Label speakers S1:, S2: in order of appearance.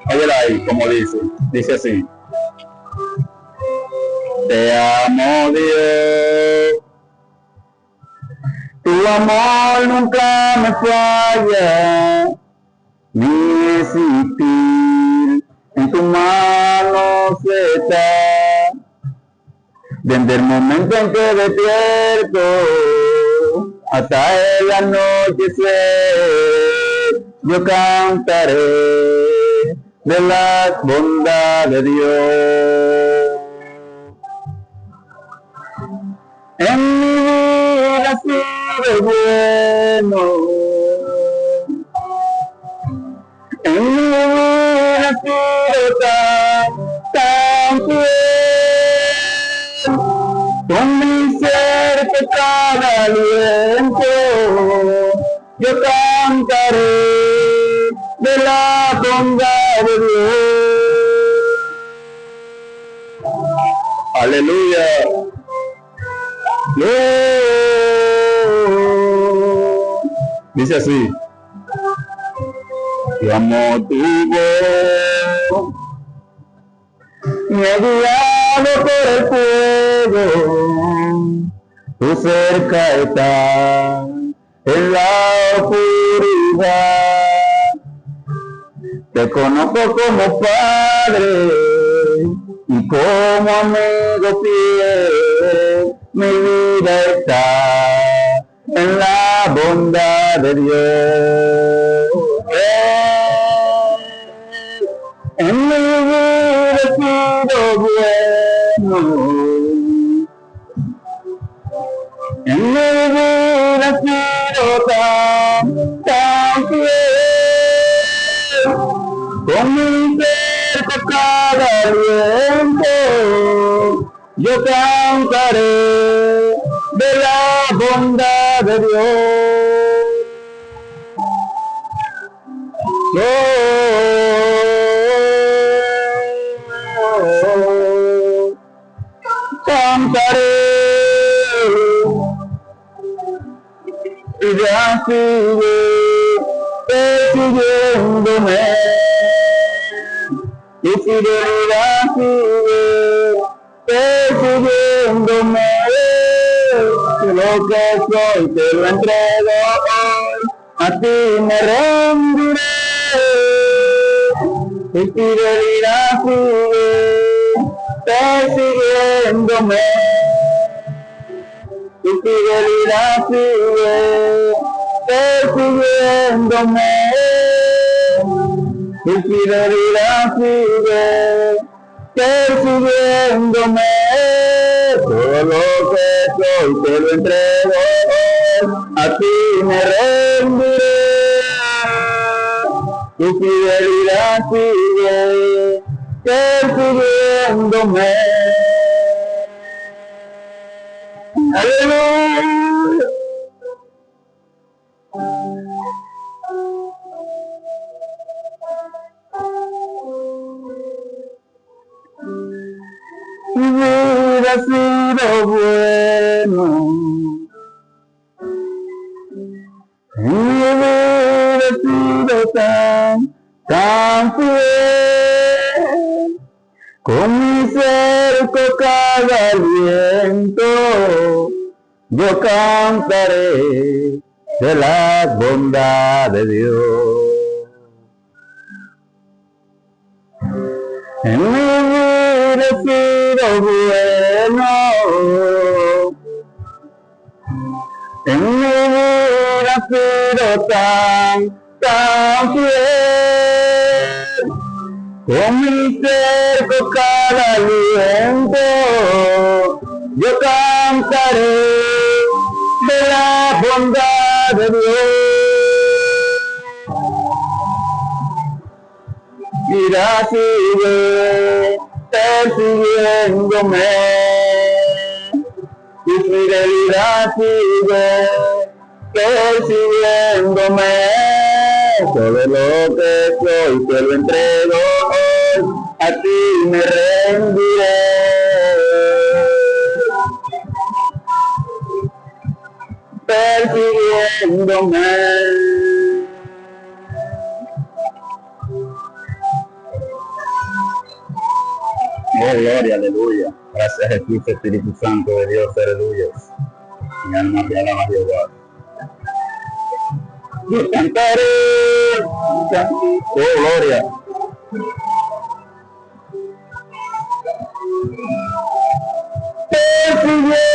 S1: Óyela ahí, como dice así. Te amo, Dios. Tu amor nunca me falla. Mi existir en tu mano está. Desde el momento en que despierto hasta el anochecer, yo cantaré de las bondades de Dios. En mi vida ha sido bueno, en mi vida ha sido tan fiel, con mi ser que cada aliento, yo cantaré de la bondad de Dios. Aleluya. Dice así. Yo amo tu voz, me he guiado por el fuego, tu cerca está en la oscuridad. Te conozco como padre y como amigo fiel, mi vida está en la bondad de Dios. En mi vida he sido bueno, en mi vida he sido tan fiel, con mi ser con cada aliento, yo cantaré de la bondad de Dios. Cantaré y ya sigue persiguiéndome, y fidelidad sigue persiguiéndome. Lo que soy te lo entrego hoy, a ti me rendiré, y fidelidad sigue persiguiéndome, tu fidelidad sigue persiguiéndome, tu fidelidad sigue persiguiéndome. Todo lo que soy te lo entrego, a ti me rendiré, tu fidelidad sigue persiguiéndome. Aleluya. Mi vida ha sido bueno, mi vida ha sido tan fiel, con mi ser con cada aliento, yo cantaré de la bondad de Dios. En mi vida he sido bueno, en mi vida he sido tan fiel, con mi ser con cada aliento, yo cantaré de la bondad de Dios. Mira, sigue persiguiéndome, tu fidelidad sigue persiguiéndome. Todo lo que soy te lo entrego hoy, a ti me rendiré. Persiguiéndome. Oh, gloria, aleluya. Gracias Jesús, Espíritu Santo de Dios, aleluya. Mi alma te alaba, Jehová. Yo cantaré. Oh, gloria. Persiguiendo